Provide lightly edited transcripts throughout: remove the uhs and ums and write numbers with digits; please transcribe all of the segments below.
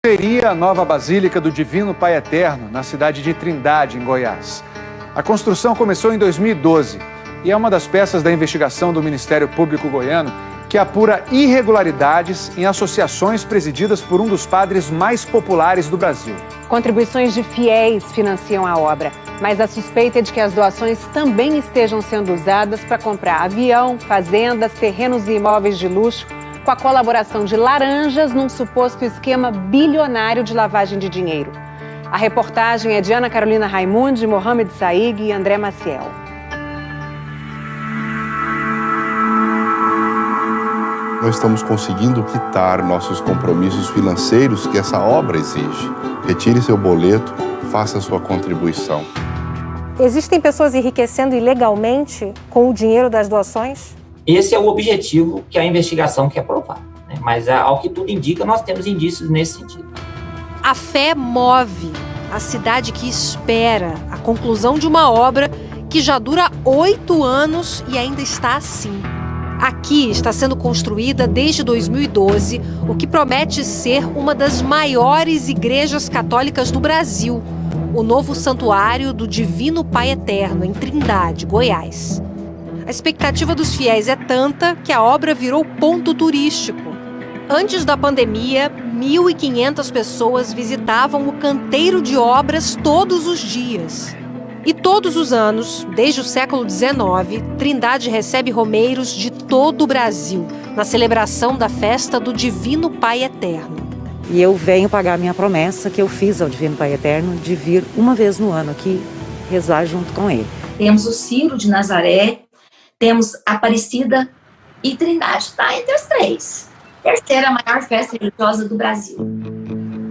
Seria a nova Basílica do Divino Pai Eterno, na cidade de Trindade, em Goiás. A construção começou em 2012 e é uma das peças da investigação do Ministério Público Goiano que apura irregularidades em associações presididas por um dos padres mais populares do Brasil. Contribuições de fiéis financiam a obra, mas a suspeita é de que as doações também estejam sendo usadas para comprar avião, fazendas, terrenos e imóveis de luxo, com a colaboração de laranjas num suposto esquema bilionário de lavagem de dinheiro. A reportagem é de Ana Carolina Raimundi, Mohamed Saig e André Maciel. Nós estamos conseguindo quitar nossos compromissos financeiros que essa obra exige. Retire seu boleto, faça sua contribuição. Existem pessoas enriquecendo ilegalmente com o dinheiro das doações? Esse é o objetivo que a investigação quer provar, né? Mas, ao que tudo indica, nós temos indícios nesse sentido. A fé move a cidade que espera a conclusão de uma obra que já dura 8 anos e ainda está assim. Aqui está sendo construída desde 2012 o que promete ser uma das maiores igrejas católicas do Brasil, o novo Santuário do Divino Pai Eterno, em Trindade, Goiás. A expectativa dos fiéis é tanta que a obra virou ponto turístico. Antes da pandemia, 1.500 pessoas visitavam o canteiro de obras todos os dias. E todos os anos, desde o século XIX, Trindade recebe romeiros de todo o Brasil, na celebração da festa do Divino Pai Eterno. E eu venho pagar minha promessa que eu fiz ao Divino Pai Eterno de vir uma vez no ano aqui rezar junto com ele. Temos o Ciro de Nazaré, temos Aparecida e Trindade, está entre as três. Terceira maior festa religiosa do Brasil.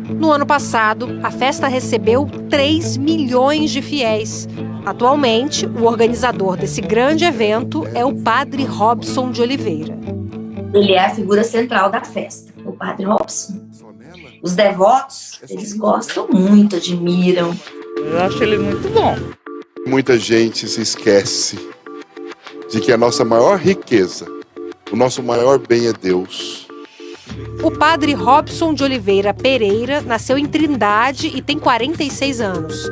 No ano passado, a festa recebeu 3 milhões de fiéis. Atualmente, o organizador desse grande evento é o Padre Robson de Oliveira. Ele é a figura central da festa, o Padre Robson. Os devotos, eles gostam muito, admiram. Eu acho ele muito bom. Muita gente se esquece de que a nossa maior riqueza, o nosso maior bem é Deus. O Padre Robson de Oliveira Pereira nasceu em Trindade e tem 46 anos.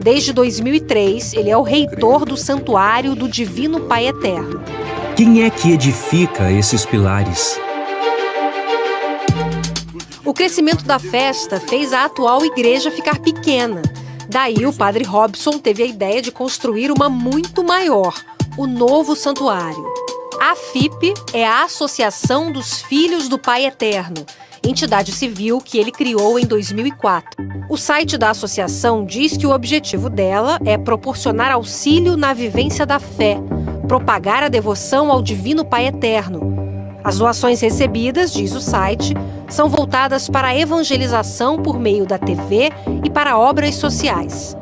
Desde 2003, ele é o reitor do Santuário do Divino Pai Eterno. Quem é que edifica esses pilares? O crescimento da festa fez a atual igreja ficar pequena. Daí o Padre Robson teve a ideia de construir uma muito maior, o novo santuário. A FIP é a Associação dos Filhos do Pai Eterno, entidade civil que ele criou em 2004. O site da associação diz que o objetivo dela é proporcionar auxílio na vivência da fé, propagar a devoção ao Divino Pai Eterno. As doações recebidas, diz o site, são voltadas para a evangelização por meio da TV e para obras sociais.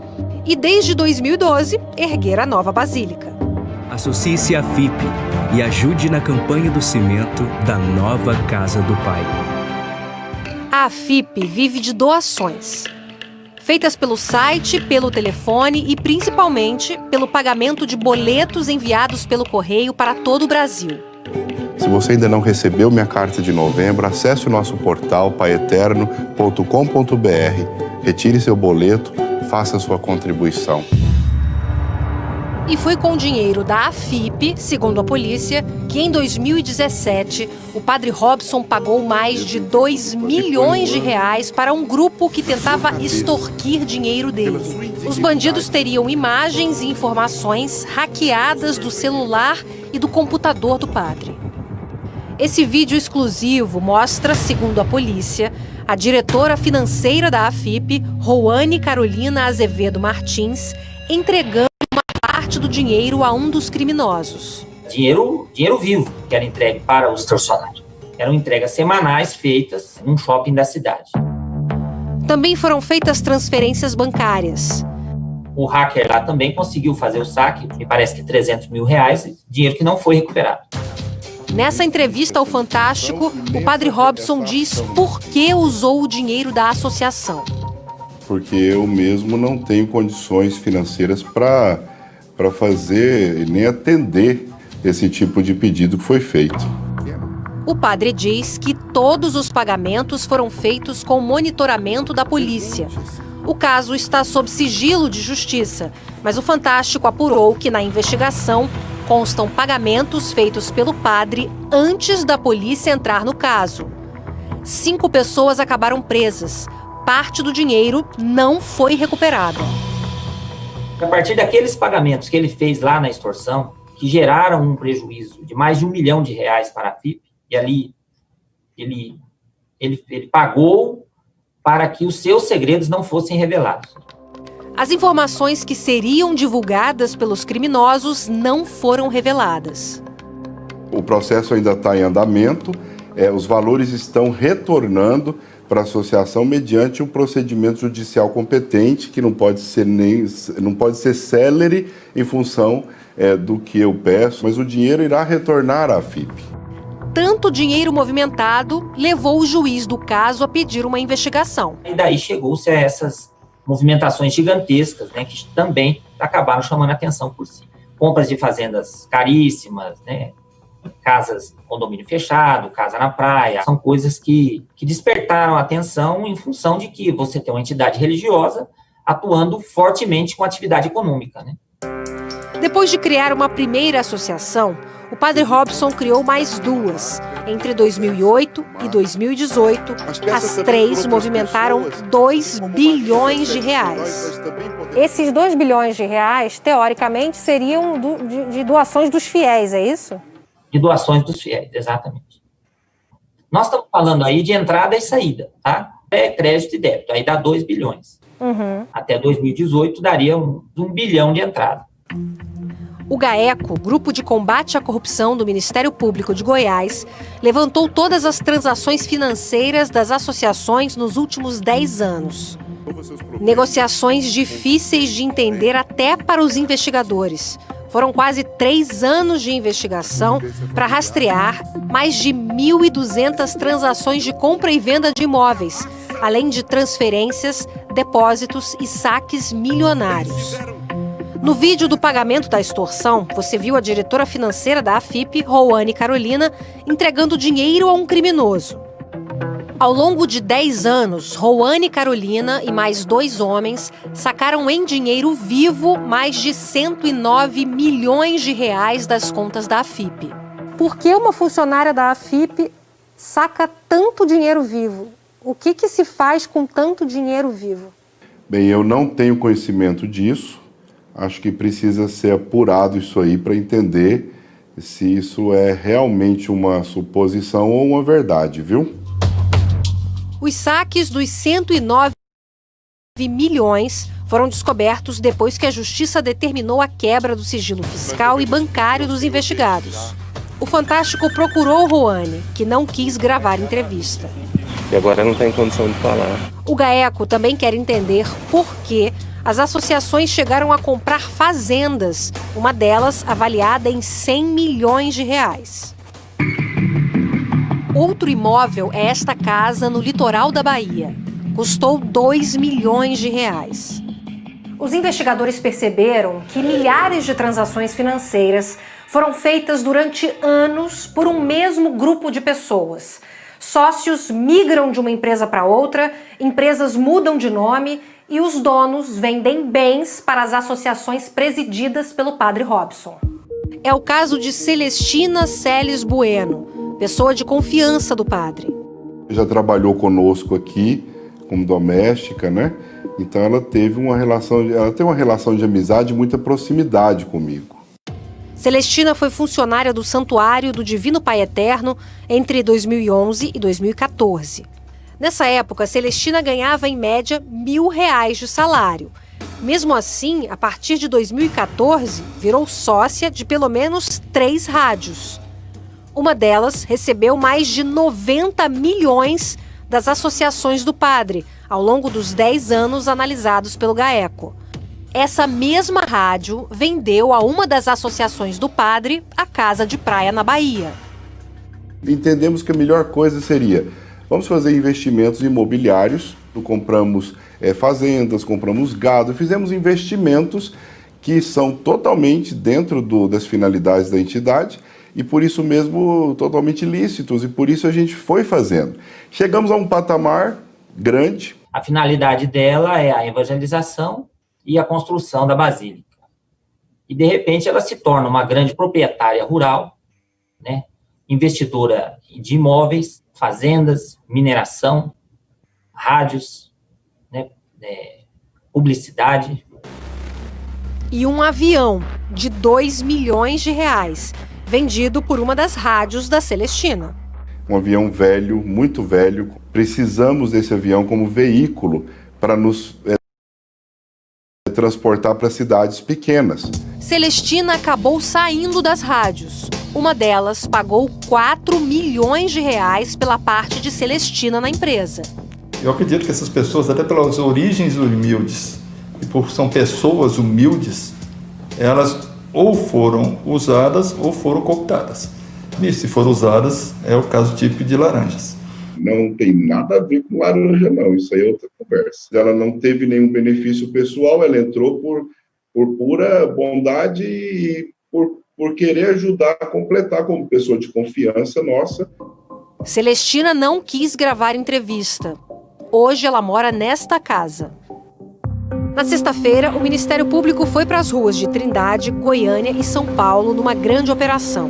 E desde 2012, erguer a nova basílica. Associe-se à FIP e ajude na campanha do cimento da nova Casa do Pai. A FIP vive de doações, feitas pelo site, pelo telefone e principalmente pelo pagamento de boletos enviados pelo correio para todo o Brasil. Se você ainda não recebeu minha carta de novembro, acesse o nosso portal paieterno.com.br, retire seu boleto, faça sua contribuição. E foi com o dinheiro da AFIP, segundo a polícia, que em 2017 o Padre Robson pagou mais de 2 milhões de reais para um grupo que tentava extorquir dinheiro dele. Os bandidos teriam imagens e informações hackeadas do celular e do computador do padre. Esse vídeo exclusivo mostra, segundo a polícia, a diretora financeira da AFIP, Roane Carolina Azevedo Martins, entregando uma parte do dinheiro a um dos criminosos. Dinheiro vivo que era entregue para os extorsionários. Eram entregas semanais feitas num shopping da cidade. Também foram feitas transferências bancárias. O hacker lá também conseguiu fazer o saque, me parece que R$300 mil, dinheiro que não foi recuperado. Nessa entrevista ao Fantástico, o Padre Robson diz por que usou o dinheiro da associação. Porque eu mesmo não tenho condições financeiras para fazer e nem atender esse tipo de pedido que foi feito. O padre diz que todos os pagamentos foram feitos com monitoramento da polícia. O caso está sob sigilo de justiça, mas o Fantástico apurou que na investigação constam pagamentos feitos pelo padre antes da polícia entrar no caso. 5 pessoas acabaram presas. Parte do dinheiro não foi recuperada. A partir daqueles pagamentos que ele fez lá na extorsão, que geraram um prejuízo de mais de R$1 milhão para a FIP, e ali ele pagou para que os seus segredos não fossem revelados. As informações que seriam divulgadas pelos criminosos não foram reveladas. O processo ainda está em andamento, os valores estão retornando para a associação mediante um procedimento judicial competente, que não pode ser célere em função do que eu peço, mas o dinheiro irá retornar à FIP. Tanto dinheiro movimentado levou o juiz do caso a pedir uma investigação. E daí chegou-se a essas movimentações gigantescas, né, que também acabaram chamando a atenção por si. Compras de fazendas caríssimas, né, casas, condomínio fechado, casa na praia, são coisas que despertaram a atenção em função de que você tem uma entidade religiosa atuando fortemente com atividade econômica, né? Depois de criar uma primeira associação, o padre Robson criou mais 2. Entre 2008 e 2018, as 3 movimentaram R$2 bilhões. Esses R$2 bilhões, teoricamente, seriam de doações dos fiéis, é isso? De doações dos fiéis, exatamente. Nós estamos falando aí de entrada e saída, tá? Crédito e débito, aí dá 2 bilhões. Uhum. Até 2018 daria um bilhão de entrada. O GAECO, Grupo de Combate à Corrupção do Ministério Público de Goiás, levantou todas as transações financeiras das associações nos últimos 10 anos. Negociações difíceis de entender até para os investigadores. Foram quase 3 anos de investigação para rastrear mais de 1.200 transações de compra e venda de imóveis, além de transferências, depósitos e saques milionários. No vídeo do pagamento da extorsão, você viu a diretora financeira da AFIP, Roane Carolina, entregando dinheiro a um criminoso. Ao longo de 10 anos, Roane Carolina e mais 2 homens sacaram em dinheiro vivo mais de R$109 milhões das contas da AFIP. Por que uma funcionária da AFIP saca tanto dinheiro vivo? O que se faz com tanto dinheiro vivo? Bem, eu não tenho conhecimento disso. Acho que precisa ser apurado isso aí para entender se isso é realmente uma suposição ou uma verdade, viu? Os saques dos 109 milhões foram descobertos depois que a Justiça determinou a quebra do sigilo fiscal e bancário dos investigados. O Fantástico procurou Roane, que não quis gravar entrevista. E agora não tem condição de falar. O GAECO também quer entender por que as associações chegaram a comprar fazendas, uma delas avaliada em R$100 milhões. Outro imóvel é esta casa no litoral da Bahia. Custou R$2 milhões. Os investigadores perceberam que milhares de transações financeiras foram feitas durante anos por um mesmo grupo de pessoas. Sócios migram de uma empresa para outra, empresas mudam de nome e os donos vendem bens para as associações presididas pelo padre Robson. É o caso de Celestina Celes Bueno, pessoa de confiança do padre. Já trabalhou conosco aqui como doméstica, né? Então ela tem uma relação de amizade e muita proximidade comigo. Celestina foi funcionária do Santuário do Divino Pai Eterno entre 2011 e 2014. Nessa época, Celestina ganhava em média R$1.000 de salário. Mesmo assim, a partir de 2014, virou sócia de pelo menos 3 rádios. Uma delas recebeu mais de 90 milhões das associações do padre, ao longo dos 10 anos analisados pelo GAECO. Essa mesma rádio vendeu a uma das associações do padre a casa de praia na Bahia. Entendemos que a melhor coisa seria, vamos fazer investimentos imobiliários, compramos fazendas, compramos gado, fizemos investimentos que são totalmente dentro das finalidades da entidade e por isso mesmo totalmente ilícitos, e por isso a gente foi fazendo. Chegamos a um patamar grande. A finalidade dela é a evangelização e a construção da basílica. E, de repente, ela se torna uma grande proprietária rural, né, investidora de imóveis, fazendas, mineração, rádios, né, publicidade. E um avião de 2 milhões de reais, vendido por uma das rádios da Celestina. Um avião velho, muito velho. Precisamos desse avião como veículo para nos transportar para cidades pequenas. Celestina acabou saindo das rádios. Uma delas pagou 4 milhões de reais pela parte de Celestina na empresa. Eu acredito que essas pessoas, até pelas origens humildes, e por são pessoas humildes, elas ou foram usadas ou foram cooptadas. E se foram usadas, é o caso típico de laranjas. Não tem nada a ver com laranja, não. Isso aí é outra conversa. Ela não teve nenhum benefício pessoal, ela entrou por pura bondade e por querer ajudar a completar como pessoa de confiança nossa. Celestina não quis gravar entrevista. Hoje ela mora nesta casa. Na sexta-feira, o Ministério Público foi para as ruas de Trindade, Goiânia e São Paulo numa grande operação.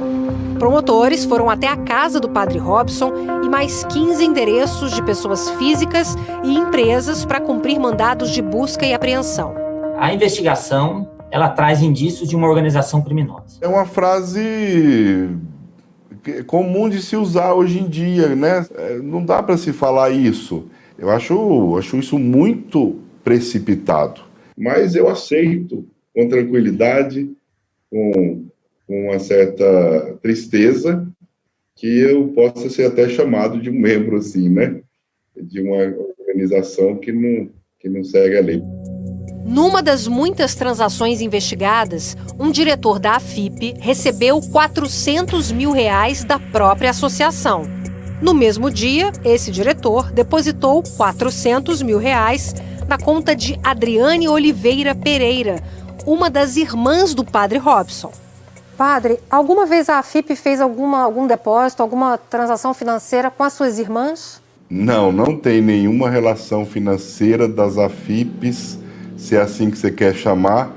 Promotores foram até a casa do padre Robson e mais 15 endereços de pessoas físicas e empresas para cumprir mandados de busca e apreensão. A investigação, ela traz indícios de uma organização criminosa. É uma frase comum de se usar hoje em dia, né? Não dá para se falar isso. Eu acho isso muito precipitado. Mas eu aceito com tranquilidade, com uma certa tristeza, que eu possa ser até chamado de um membro, assim, né? De uma organização que não segue a lei. Numa das muitas transações investigadas, um diretor da AFIP recebeu 400 mil reais da própria associação. No mesmo dia, esse diretor depositou 400 mil reais na conta de Adriane Oliveira Pereira, uma das irmãs do padre Robson. Padre, alguma vez a AFIP fez algum depósito, alguma transação financeira com as suas irmãs? Não tem nenhuma relação financeira das AFIPs, se é assim que você quer chamar,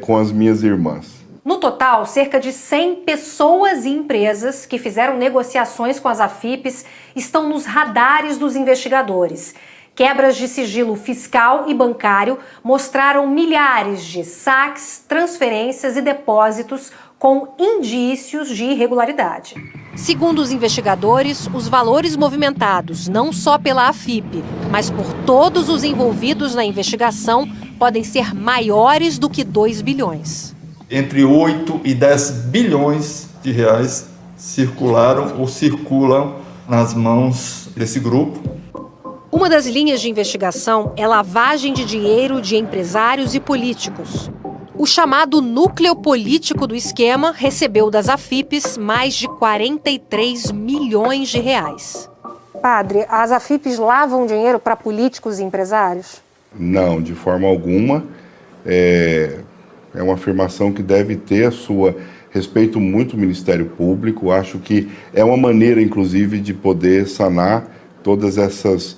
com as minhas irmãs. No total, cerca de 100 pessoas e empresas que fizeram negociações com as AFIPs estão nos radares dos investigadores. Quebras de sigilo fiscal e bancário mostraram milhares de saques, transferências e depósitos com indícios de irregularidade. Segundo os investigadores, os valores movimentados, não só pela AFIP, mas por todos os envolvidos na investigação, podem ser maiores do que 2 bilhões. Entre 8 e 10 bilhões de reais circularam ou circulam nas mãos desse grupo. Uma das linhas de investigação é lavagem de dinheiro de empresários e políticos. O chamado núcleo político do esquema recebeu das AFIPs mais de 43 milhões de reais. Padre, as AFIPs lavam dinheiro para políticos e empresários? Não, de forma alguma. É uma afirmação que deve ter a sua... Respeito muito o Ministério Público, acho que é uma maneira, inclusive, de poder sanar todas essas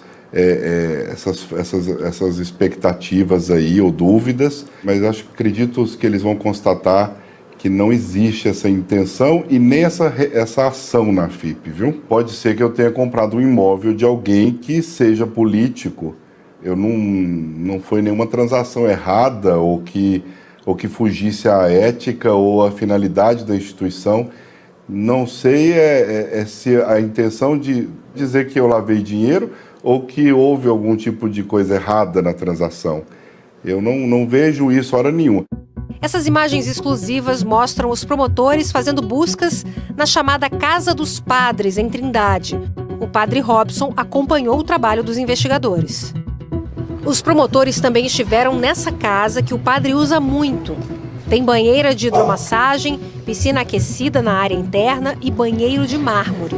expectativas aí, ou dúvidas, mas acredito que eles vão constatar que não existe essa intenção e nem essa ação na AFIP, viu? Pode ser que eu tenha comprado um imóvel de alguém que seja político. Não foi nenhuma transação errada ou que fugisse à ética ou à finalidade da instituição. Não sei se a intenção de dizer que eu lavei dinheiro ou que houve algum tipo de coisa errada na transação. Eu não vejo isso hora nenhuma. Essas imagens exclusivas mostram os promotores fazendo buscas na chamada Casa dos Padres, em Trindade. O padre Robson acompanhou o trabalho dos investigadores. Os promotores também estiveram nessa casa que o padre usa muito. Tem banheira de hidromassagem, piscina aquecida na área interna e banheiro de mármore.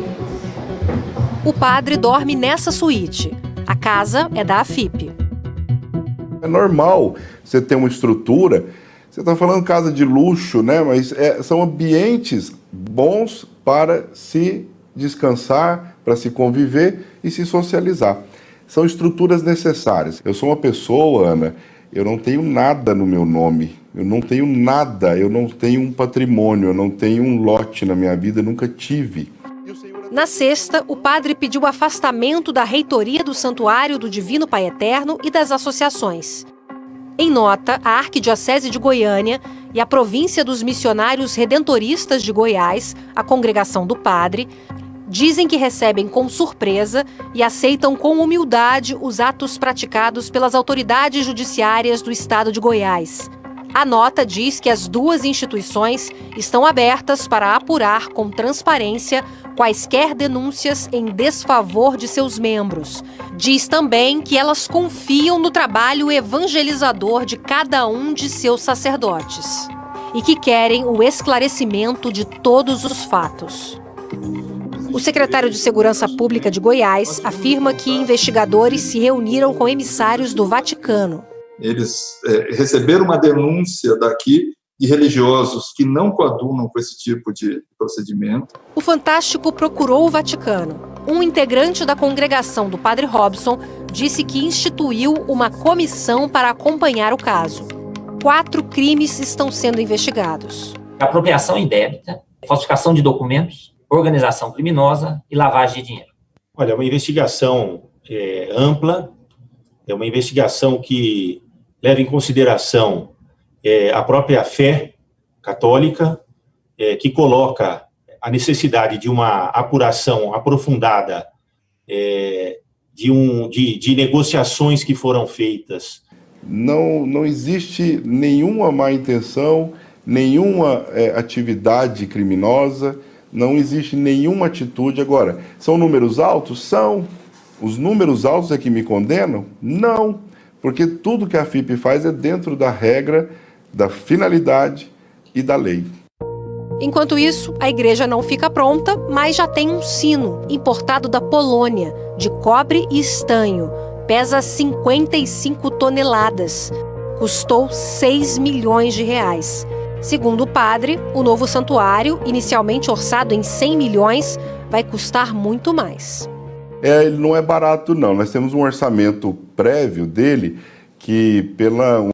O padre dorme nessa suíte. A casa é da AFIP. É normal você ter uma estrutura. Você está falando casa de luxo, né? Mas são ambientes bons para se descansar, para se conviver e se socializar. São estruturas necessárias. Eu sou uma pessoa, Ana, eu não tenho nada no meu nome, eu não tenho nada, eu não tenho um patrimônio, eu não tenho um lote na minha vida, nunca tive. Na sexta, o padre pediu o afastamento da reitoria do Santuário do Divino Pai Eterno e das associações. Em nota, a Arquidiocese de Goiânia e a Província dos Missionários Redentoristas de Goiás, a Congregação do Padre, dizem que recebem com surpresa e aceitam com humildade os atos praticados pelas autoridades judiciárias do estado de Goiás. A nota diz que as duas instituições estão abertas para apurar com transparência quaisquer denúncias em desfavor de seus membros. Diz também que elas confiam no trabalho evangelizador de cada um de seus sacerdotes e que querem o esclarecimento de todos os fatos. O secretário de Segurança Pública de Goiás afirma que investigadores se reuniram com emissários do Vaticano. Eles receberam uma denúncia daqui de religiosos que não coadunam com esse tipo de procedimento. O Fantástico procurou o Vaticano. Um integrante da congregação do Padre Robson disse que instituiu uma comissão para acompanhar o caso. 4 crimes estão sendo investigados: apropriação indébita, falsificação de documentos, organização criminosa e lavagem de dinheiro. Olha, é uma investigação ampla, é uma investigação que leva em consideração a própria fé católica, que coloca a necessidade de uma apuração aprofundada de negociações que foram feitas. Não existe nenhuma má intenção, nenhuma atividade criminosa, não existe nenhuma atitude. Agora, são números altos? São. Os números altos é que me condenam? Não. Porque tudo que a FIP faz é dentro da regra, da finalidade e da lei. Enquanto isso, a igreja não fica pronta, mas já tem um sino importado da Polônia, de cobre e estanho. Pesa 55 toneladas. Custou 6 milhões de reais. Segundo o padre, o novo santuário, inicialmente orçado em 100 milhões, vai custar muito mais. Ele não é barato, não. Nós temos um orçamento prévio dele que, pela